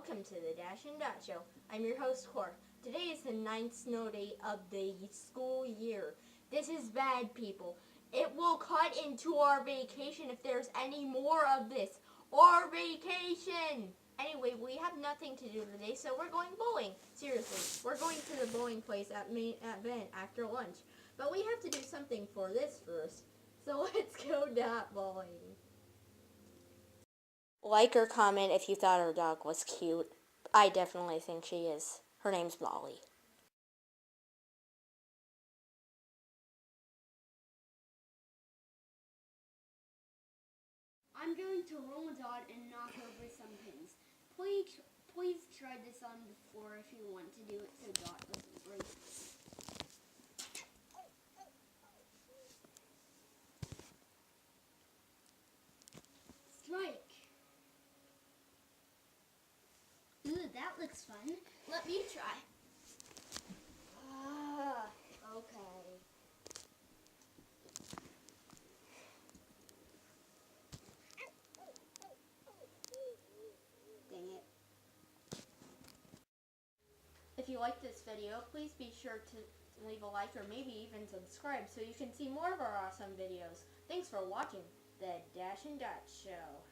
welcome to the Dash and Dot Show. I'm your host, Cor. Today is the 9th snow day of the school year. This is bad, people. It will cut into our vacation if there's any more of this. Our vacation! Anyway, we have nothing to do today, so we're going bowling. Seriously, we're going to the bowling place at Ben after lunch. But we have to do something for this first. So let's go dot bowling. Like or comment if you thought our dog was cute. I definitely think she is. Her name's Molly. I'm going to roll a dot and knock over some pins. Please try this on the floor if you want to do it so dot doesn't break. Strike. Ooh, that looks fun. Let me try. Okay. Dang it. If you like this video, please be sure to leave a like or maybe even subscribe so you can see more of our awesome videos. Thanks for watching the Dash and Dot Show.